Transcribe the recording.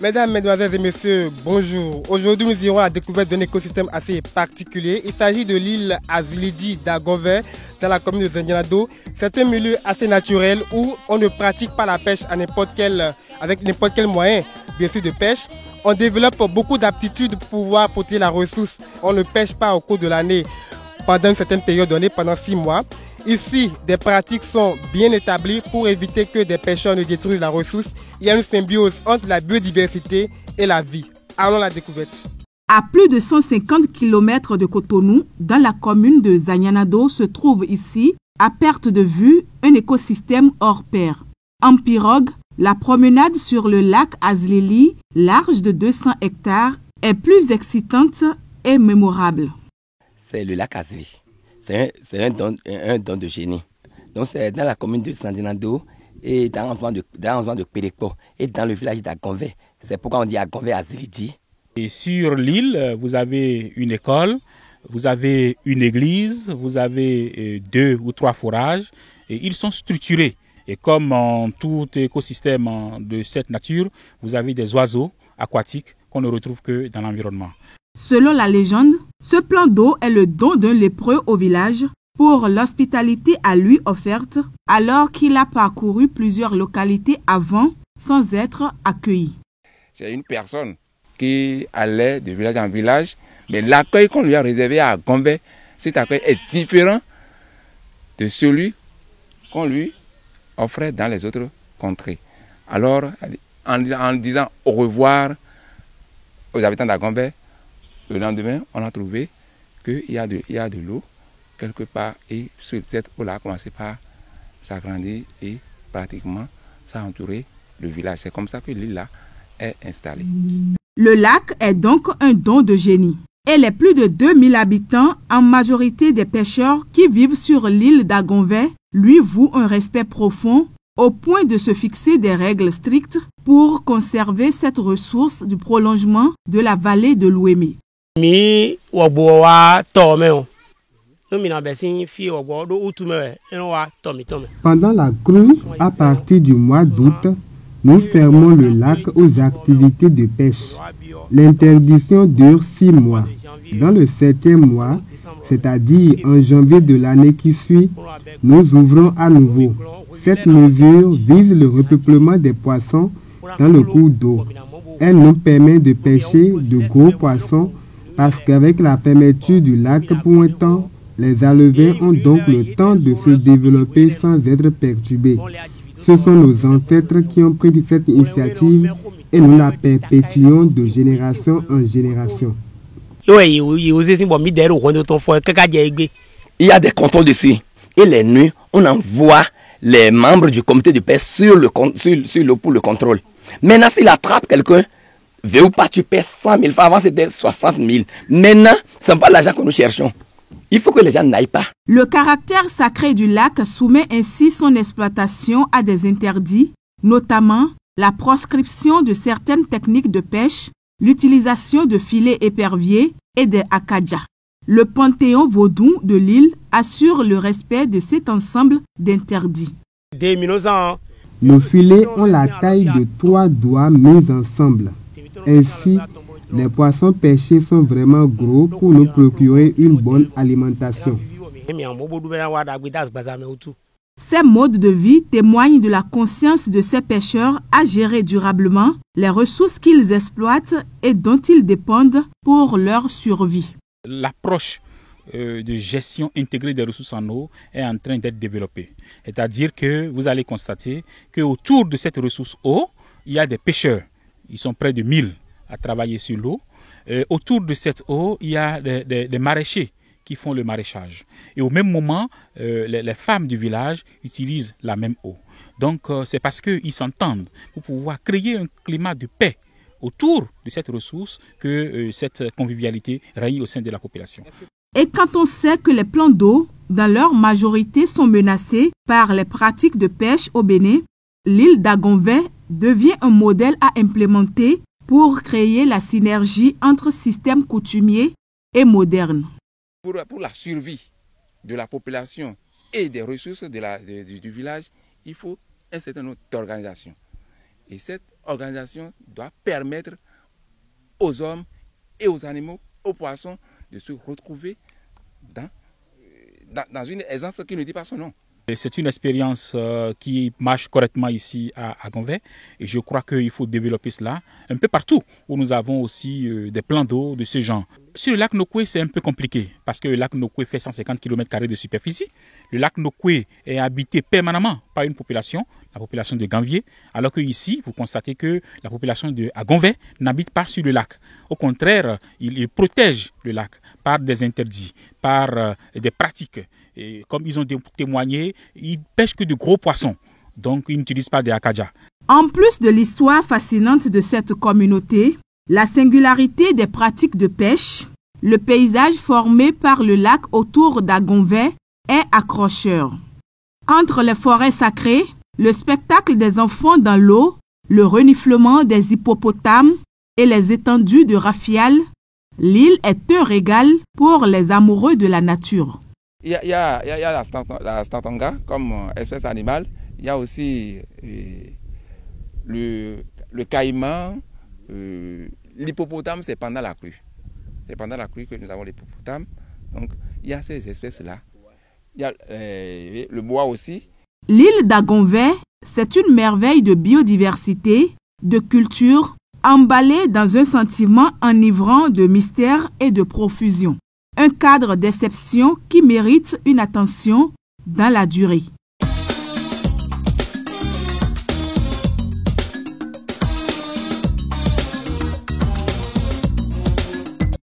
Mesdames, Mesdemoiselles et Messieurs, bonjour. Aujourd'hui, nous irons à la découverte d'un écosystème assez particulier. Il s'agit de l'île Azilidi d'Agonvey, dans la commune de Zendianado. C'est un milieu assez naturel où on ne pratique pas la pêche avec n'importe quel moyen, bien sûr, de pêche. On développe beaucoup d'aptitudes pour pouvoir protéger la ressource. On ne pêche pas au cours de l'année pendant une certaine période donnée, pendant 6 mois. Ici, des pratiques sont bien établies pour éviter que des pêcheurs ne détruisent la ressource. Il y a une symbiose entre la biodiversité et la vie. Allons à la découverte. À plus de 150 km de Cotonou, dans la commune de Zendianado, se trouve ici, à perte de vue, un écosystème hors pair. En pirogue, la promenade sur le lac Azilili, large de 200 hectares, est plus excitante et mémorable. C'est le lac Azilili. C'est un don de génie. Donc c'est dans la commune de Zendianado et dans l'environnement de Péréco et dans le village d'Agonvey. C'est pourquoi on dit Agonvey Azilidi. Et sur l'île, vous avez une école, vous avez une église, vous avez 2 ou 3 forages et ils sont structurés. Et comme en tout écosystème de cette nature, vous avez des oiseaux aquatiques qu'on ne retrouve que dans l'environnement. Selon la légende, ce plan d'eau est le don d'un lépreux au village pour l'hospitalité à lui offerte alors qu'il a parcouru plusieurs localités avant sans être accueilli. C'est une personne qui allait de village en village, mais l'accueil qu'on lui a réservé à Agonvey, cet accueil est différent de celui qu'on lui offrait dans les autres contrées. Alors, en disant au revoir aux habitants d'Agonvey, le lendemain, on a trouvé qu'il y a de l'eau quelque part et cette eau-là a commencé par s'agrandir et pratiquement ça a entouré le village. C'est comme ça que l'île-là est installée. Le lac est donc un don de génie. Et les plus de 2000 habitants, en majorité des pêcheurs qui vivent sur l'île d'Agonvey, lui vouent un respect profond au point de se fixer des règles strictes pour conserver cette ressource du prolongement de la vallée de l'Ouémé. Pendant la crue, à partir du mois d'août, nous fermons le lac aux activités de pêche. L'interdiction dure 6 mois. Dans le 7e mois, c'est-à-dire en janvier de l'année qui suit, nous ouvrons à nouveau. Cette mesure vise le repeuplement des poissons dans le cours d'eau. Elle nous permet de pêcher de gros poissons parce qu'avec la fermeture du lac pour un temps, les alevins ont donc le temps de se développer sans être perturbés. Ce sont nos ancêtres qui ont pris cette initiative et nous la perpétuons de génération en génération. Il y a des contrôles dessus. Et les nuits, on envoie les membres du comité de pêche sur l'eau pour le contrôle. Maintenant, s'il attrape quelqu'un, veux ou pas, tu paies 100 000 francs. Avant, c'était 60 000. Maintenant, ce n'est pas l'argent que nous cherchons. Il faut que les gens n'aillent pas. Le caractère sacré du lac soumet ainsi son exploitation à des interdits, notamment la proscription de certaines techniques de pêche, l'utilisation de filets éperviers et des acadias. Le panthéon vaudou de l'île assure le respect de cet ensemble d'interdits. Nos filets ont la taille de 3 doigts mis ensemble. Ainsi, les poissons pêchés sont vraiment gros pour nous procurer une bonne alimentation. Ces modes de vie témoignent de la conscience de ces pêcheurs à gérer durablement les ressources qu'ils exploitent et dont ils dépendent pour leur survie. L'approche de gestion intégrée des ressources en eau est en train d'être développée. C'est-à-dire que vous allez constater qu'autour de cette ressource eau, il y a des pêcheurs. Ils sont près de 1000 à travailler sur l'eau. Autour de cette eau, il y a des maraîchers qui font le maraîchage. Et au même moment, les femmes du village utilisent la même eau. Donc c'est parce qu'ils s'entendent pour pouvoir créer un climat de paix autour de cette ressource que cette convivialité règne au sein de la population. Et quand on sait que les plans d'eau, dans leur majorité, sont menacés par les pratiques de pêche au Bénin, l'île d'Agonvey devient un modèle à implémenter pour créer la synergie entre systèmes coutumiers et modernes. Pour la survie de la population et des ressources du village, il faut un certain nombre d'organisations. Et cette organisation doit permettre aux hommes et aux animaux, aux poissons, de se retrouver dans une aisance qui ne dit pas son nom. C'est une expérience qui marche correctement ici à Gonvey et je crois qu'il faut développer cela un peu partout où nous avons aussi des plans d'eau de ce genre. Sur le lac Nokoué, c'est un peu compliqué parce que le lac Nokoué fait 150 km² de superficie. Le lac Nokoué est habité permanemment par une population, la population de Ganvier, alors que ici, vous constatez que la population à Gonvey n'habite pas sur le lac. Au contraire, il protège le lac par des interdits, par des pratiques. Et comme ils ont témoigné, ils pêchent que de gros poissons. Donc, ils n'utilisent pas des akadja. En plus de l'histoire fascinante de cette communauté, la singularité des pratiques de pêche, le paysage formé par le lac autour d'Agonvey est accrocheur. Entre les forêts sacrées, le spectacle des enfants dans l'eau, le reniflement des hippopotames et les étendues de rafial, l'île est un régal pour les amoureux de la nature. Il y a la statanga comme espèce animale. Il y a aussi le caïman. L'hippopotame, c'est pendant la crue. C'est pendant la crue que nous avons l'hippopotame. Donc, il y a ces espèces-là. Il y a le bois aussi. L'île d'Agonvey, c'est une merveille de biodiversité, de culture, emballée dans un sentiment enivrant de mystère et de profusion. Un cadre d'exception qui mérite une attention dans la durée.